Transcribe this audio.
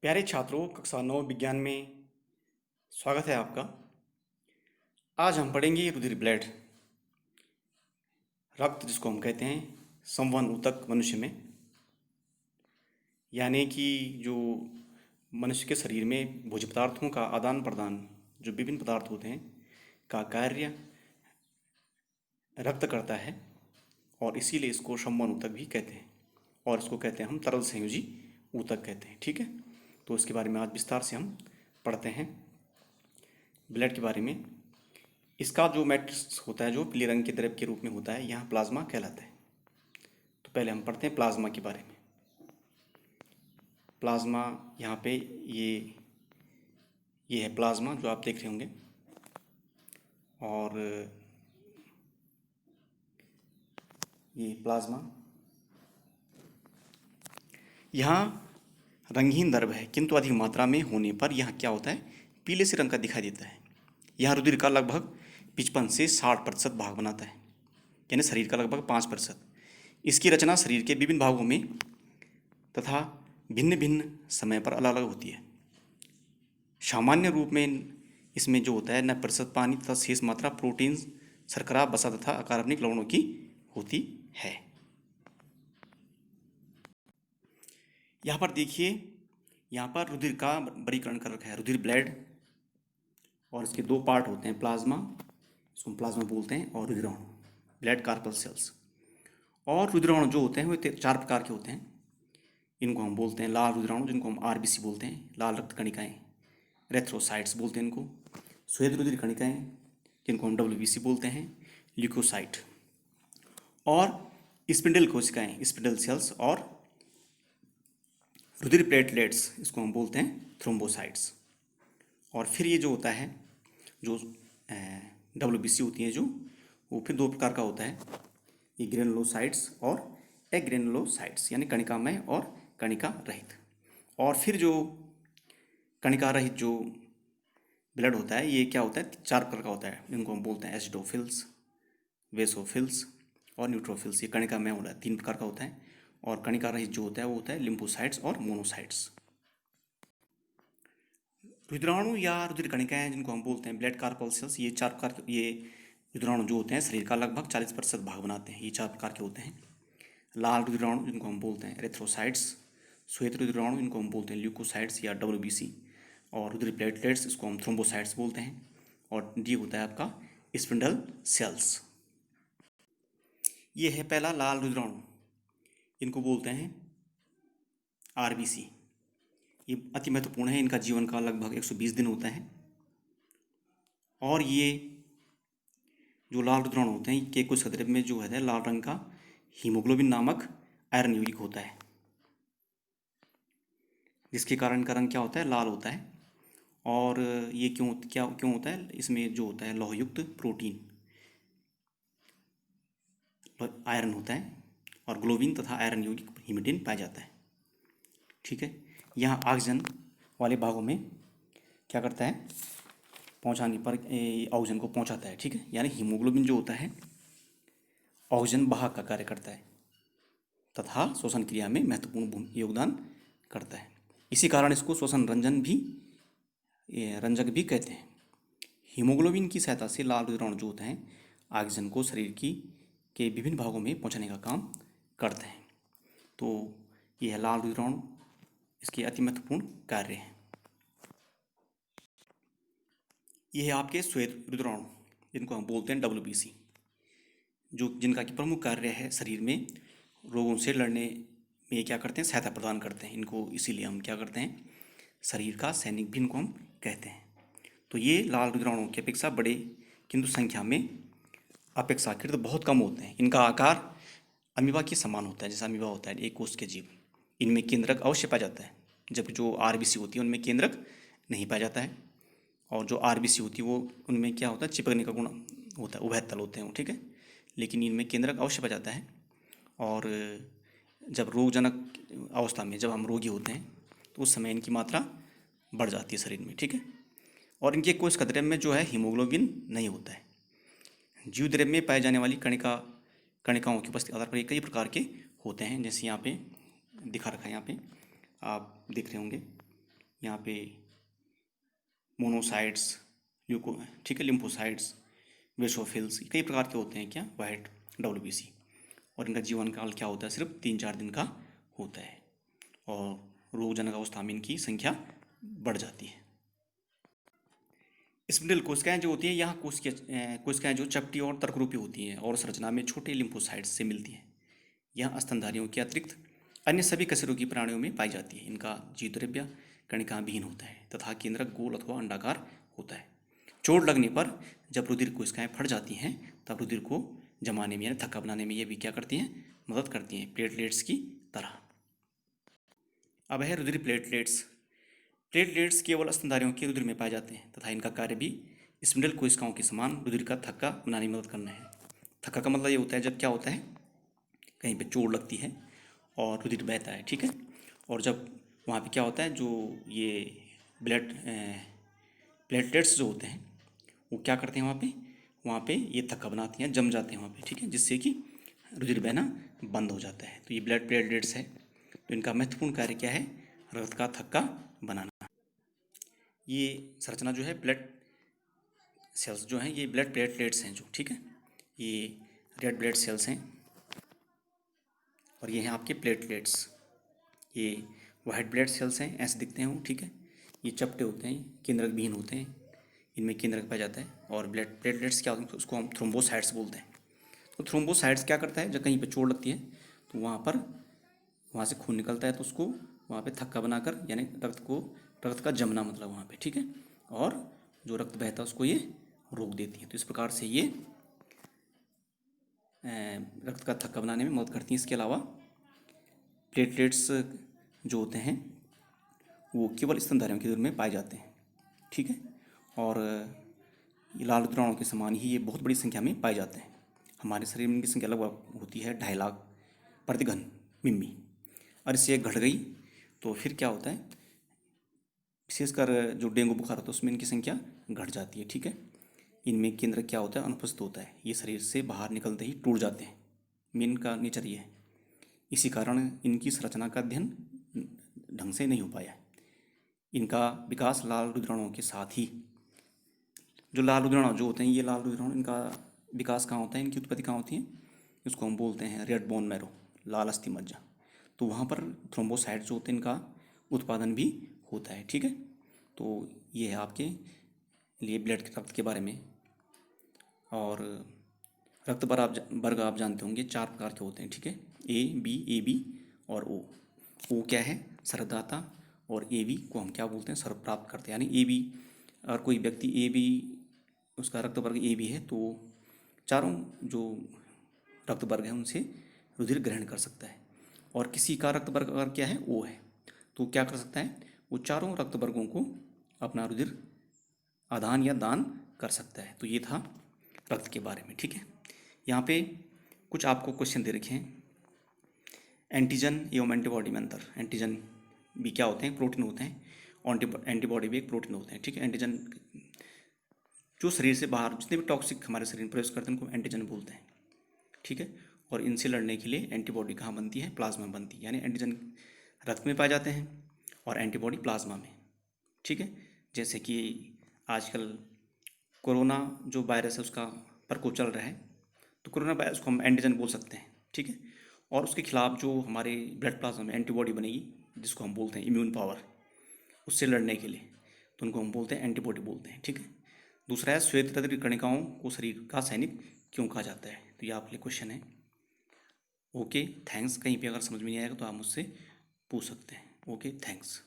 प्यारे छात्रों, कक्षा 9 विज्ञान में स्वागत है आपका। आज हम पढ़ेंगे रुधिर ब्लड, रक्त जिसको हम कहते हैं संवहन ऊतक मनुष्य में। यानी कि जो मनुष्य के शरीर में भोज्य पदार्थों का आदान प्रदान, जो विभिन्न पदार्थ होते हैं का कार्य रक्त करता है, और इसीलिए इसको संवहन ऊतक भी कहते हैं, और इसको कहते हैं हम तरल संयोजी ऊतक कहते हैं। ठीक है, तो इसके बारे में आज विस्तार से हम पढ़ते हैं ब्लड के बारे में। इसका जो मैट्रिक्स होता है, जो पीले रंग के द्रव के रूप में होता है, यहाँ प्लाज्मा कहलाता है। तो पहले हम पढ़ते हैं प्लाज्मा के बारे में। प्लाज्मा यहाँ पे ये है प्लाज्मा जो आप देख रहे होंगे, और ये प्लाज्मा यहाँ रंगहीन द्रव है, किंतु अधिक मात्रा में होने पर यहाँ क्या होता है, पीले से रंग का दिखाई देता है। यहाँ रुधिर का लगभग 55 से 60% भाग बनाता है, यानी शरीर का लगभग 5%। इसकी रचना शरीर के विभिन्न भागों में तथा भिन्न भिन्न समय पर अलग अलग होती है। सामान्य रूप में इसमें जो होता है 90% पानी तथा शेष मात्रा प्रोटीन, शर्करा, वसा तथा अकार्बनिक लवणों की होती है। यहाँ पर देखिए, यहाँ पर रुधिर का वर्गीकरण कर रखा है, रुधिर ब्लड, और इसके दो पार्ट होते हैं, प्लाज्मा, इसको हम प्लाज्मा बोलते हैं, और रुधिराणु, ब्लड कार्पस्कल्स। और रुधिराणु जो होते हैं वो 4 प्रकार के होते हैं। इनको हम बोलते हैं लाल रुधिराणु, जिनको हम आरबीसी बोलते हैं, लाल रक्त कणिकाएं, रेथ्रोसाइट्स बोलते हैं इनको। श्वेत रुधिर कणिकाएं, जिनको हम डब्ल्यूबीसी बोलते हैं, ल्यूकोसाइट। और स्पिंडल कोशिकाएं, स्पिंडल सेल्स, और रुधिर प्लेटलेट्स, इसको हम बोलते हैं थ्रोम्बोसाइट्स। और फिर ये जो होता है, जो डब्ल्यूबीसी होती है, जो वो फिर 2 प्रकार का होता है, ये ग्रेनुलोसाइट्स और एग्रेनुलोसाइट्स, यानी कणिकामय और कणिका रहित। और फिर जो कणिका रहित जो ब्लड होता है, ये क्या होता है, 4 प्रकार का होता है, जिनको हम बोलते हैं एसिडोफिल्स, वेसोफिल्स और न्यूट्रोफिल्स। ये कणिकामय होता है, 3 प्रकार का होता है। और कणिका रहित जो होता है वो होता है लिम्फोसाइट्स और मोनोसाइट्स। रुधिराणु या रुधिर कणिकाएं, जिनको हम बोलते हैं ब्लड कार्पस्कल्स, ये 4 प्रकार के, ये रुधिराणु जो होते हैं शरीर का लगभग 40% भाग बनाते हैं। ये 4 प्रकार के होते हैं। लाल रुधिराणु, जिनको हम बोलते हैं एरिथ्रोसाइट्स, श्वेत रुधिराणु, इनको हम बोलते हैं ल्यूकोसाइट्स या डब्ल्यूबीसी, और रुधिर प्लेटलेट्स, इसको हम थ्रोम्बोसाइट्स बोलते हैं। और डी होता है आपका स्पिंडल सेल्स। ये है पहला लाल रुधिराणु, इनको बोलते हैं आरबीसी। ये अति महत्वपूर्ण है, इनका जीवन काल लगभग 120 दिन होता है। और ये जो लाल रुधिराणु होते हैं के कुछ द्रव्य में जो है लाल रंग का हीमोग्लोबिन नामक आयरन यूरिक होता है, जिसके कारण का रंग क्या होता है, लाल होता है। और ये क्यों होता है, इसमें जो होता है लौहयुक्त प्रोटीन आयरन होता है, और ग्लोबिन तथा आयरन यूरिक हीमेटिन पाया जाता है। ठीक है, यहाँ ऑक्सीजन वाले भागों में क्या करता है, पहुँचाने पर ऑक्सीजन को पहुँचाता है। ठीक है, यानी हीमोग्लोबिन जो होता है ऑक्सीजन वाहक का कार्य करता है तथा श्वसन क्रिया में महत्वपूर्ण योगदान करता है। इसी कारण इसको श्वसन रंजक भी कहते हैं। हीमोग्लोबिन की सहायता से लाल रुधिराणु जो होते हैं ऑक्सीजन को शरीर के विभिन्न भागों में पहुंचाने का काम करते हैं। तो यह है लाल रुधिराणु, इसके अति महत्वपूर्ण कार्य हैं। यह है आपके श्वेत रुधिराणु, जिनको हम बोलते हैं डब्ल्यूबीसी, जिनका कि प्रमुख कार्य है शरीर में रोगों से लड़ने में क्या करते हैं, सहायता प्रदान करते हैं इनको। इसीलिए हम क्या करते हैं, शरीर का सैनिक भी इनको हम कहते हैं। तो ये लाल रुधिराणुओं की अपेक्षा बड़े, किंतु संख्या में अपेक्षाकृत बहुत कम होते हैं। इनका आकार अमीबा के समान होता है, जैसा अमीबा होता है एक कोष के जीव। इनमें केंद्रक अवश्य पाया जाता है, जबकि जो आरबीसी होती है उनमें केंद्रक नहीं पाया जाता है। और जो आरबीसी होती है वो उनमें क्या होता है, चिपकने का गुण होता है, उभयतल होते हैं वो। ठीक है, लेकिन इनमें केंद्रक अवश्य पाया जाता है। और जब रोगजनक अवस्था में जब हम रोगी होते हैं तो उस समय इनकी मात्रा बढ़ जाती है शरीर में। ठीक है, और इनके कोशिका द्रव्य में जो है हीमोग्लोबिन नहीं होता है। जीव द्रव्य में पाए जाने वाली कणिकाओं की उपस्थिति आधार पर कई प्रकार के होते हैं, जैसे यहाँ पे दिखा रखा है, यहाँ पे आप देख रहे होंगे। यहाँ पे मोनोसाइट्स, ल्यूको, ठीक है, लिम्फोसाइट्स, बेसोफिल्स, कई प्रकार के होते हैं क्या, वाइट डब्ल्यूबीसी। और इनका जीवन काल क्या होता है, सिर्फ 3-4 दिन का होता है। और रोगजनक अवस्था में इनकी संख्या बढ़ जाती है। स्पिंडल कोशिकाएं जो होती हैं, यहाँ कोशिकाएं जो चपटी और तर्करूपी होती हैं और संरचना में छोटे लिम्फोसाइट्स से मिलती हैं। यह स्तनधारियों के अतिरिक्त अन्य सभी कशेरुकी प्राणियों में पाई जाती है। इनका जीवद्रव्य कणिका विहीन होता है तथा केंद्रक गोल अथवा अंडाकार होता है। चोट लगने पर जब रुधिर कोशिकाएं फट जाती हैं तब रुधिर को जमाने में यानी थक्का बनाने में ये भी क्या करती हैं, मदद करती हैं, प्लेटलेट्स की तरह। अब है रुधिर प्लेटलेट्स। प्लेटलेट्स केवल स्तनधारियों के रुधिर में पाए जाते हैं तथा इनका कार्य भी स्पिंडल कोशिकाओं के समान रुधिर का थक्का बनाने में मदद करना है। थक्का का मतलब ये होता है जब क्या होता है, कहीं पे चोट लगती है और रुधिर बहता है, ठीक है, और जब वहाँ पे क्या होता है, जो ये ब्लड प्लेटलेट्स जो होते हैं वो क्या करते हैं, वहाँ पे ये थक्का बनाती हैं, जम जाते हैं वहाँ पे, ठीक है, जिससे कि रुधिर बहना बंद हो जाता है। तो ये ब्लड प्लेटलेट्स है। तो इनका महत्वपूर्ण कार्य क्या है, रक्त का थक्का बनाना। ये संरचना जो है ब्लड सेल्स जो हैं, ये ब्लड प्लेटलेट्स हैं जो, ठीक है, ये रेड ब्लड सेल्स हैं और ये हैं आपके प्लेटलेट्स। ये वाइट ब्लड सेल्स हैं, ऐसे दिखते हैं वो, ठीक है, ये चपटे होते हैं, केंद्रक विहीन होते हैं, इनमें केंद्रक पाया जाता है। और ब्लड प्लेटलेट्स क्या होते हैं, उसको हम थ्रोम्बोसाइट्स बोलते हैं। तो थ्रोम्बोसाइट्स क्या करता है, जब कहीं पे चोट लगती है तो वहाँ से खून निकलता है तो उसको वहाँ पे थक्का बनाकर, यानी रक्त का जमना मतलब वहाँ पे, ठीक है, और जो रक्त बहता है उसको ये रोक देती है। तो इस प्रकार से ये रक्त का थक्का बनाने में मदद करती हैं। इसके अलावा प्लेटलेट्स जो होते हैं वो केवल स्तनधारियों के दूर में पाए जाते हैं, ठीक है, और ये लाल रक्तकणों के समान ही ये बहुत बड़ी संख्या में पाए जाते हैं। हमारे शरीर में इनकी संख्या लगभग होती है 2.5 लाख प्रति घन मिमी। और इससे घट गई तो फिर क्या होता है, विशेषकर जो डेंगू बुखार होता है उसमें इनकी संख्या घट जाती है, ठीक है। इनमें केंद्र क्या होता है, अनुपस्थित होता है, ये शरीर से बाहर निकलते ही टूट जाते हैं। मेन का नेचर ये है। इसी कारण इनकी संरचना का अध्ययन ढंग से नहीं हो पाया है। इनका विकास लाल रुधिराणुओं के साथ ही, जो लाल रुधिराणु जो होते हैं, ये लाल रुधिराणु, इनका विकास कहाँ होता है, इनकी उत्पत्ति कहाँ होती है, इसको हम बोलते हैं रेड बोन मैरो, लाल अस्थि मज्जा। तो वहाँ पर थ्रोम्बोसाइट जो होते हैं इनका उत्पादन भी होता है, ठीक है। तो ये है आपके लिए ब्लड के रक्त के बारे में। और रक्त वर्ग आप जानते होंगे 4 प्रकार के होते हैं, ठीक है, ए बी और ओ। ओ क्या है, सरदाता, और ए बी को हम क्या बोलते हैं, सर्व प्राप्त करते हैं। यानी ए बी, अगर कोई व्यक्ति ए बी, उसका रक्त वर्ग ए बी है तो चारों जो रक्त वर्ग हैं उनसे रुधिर ग्रहण कर सकता है। और किसी का रक्त वर्ग अगर क्या है, ओ है, तो क्या कर सकता है, वो चारों रक्त वर्गों को अपना रुधिर आदान या दान कर सकता है। तो ये था रक्त के बारे में, ठीक है। यहाँ पे कुछ आपको क्वेश्चन दे रखे हैं। एंटीजन एवं एंटीबॉडी में अंतर। एंटीजन भी क्या होते हैं, प्रोटीन होते हैं, और एंटीबॉडी भी एक प्रोटीन होते हैं, ठीक है। एंटीजन जो शरीर से बाहर जितने भी टॉक्सिक हमारे शरीर में प्रवेश करते हैं उनको एंटीजन बोलते हैं, ठीक है। और इनसे लड़ने के लिए एंटीबॉडी कहाँ बनती है, प्लाज्मा बनती है। यानी एंटीजन रक्त में पाए जाते हैं और एंटीबॉडी प्लाज्मा में, ठीक है। जैसे कि आजकल कोरोना जो वायरस है उसका प्रकोप चल रहा है, तो कोरोना वायरस को हम एंटीजन बोल सकते हैं, ठीक है। और उसके खिलाफ जो हमारे ब्लड प्लाज्मा में एंटीबॉडी बनेगी, जिसको हम बोलते हैं इम्यून पावर, उससे लड़ने के लिए, तो उनको हम बोलते हैं एंटीबॉडी बोलते हैं, ठीक है। दूसरा है श्वेत रक्त कणिकाओं को शरीर का सैनिक क्यों कहा जाता है, तो ये आपके लिए क्वेश्चन है। Okay thanks. कहीं पे अगर समझ में नहीं आएगा तो आप मुझसे पूछ सकते हैं। Okay thanks.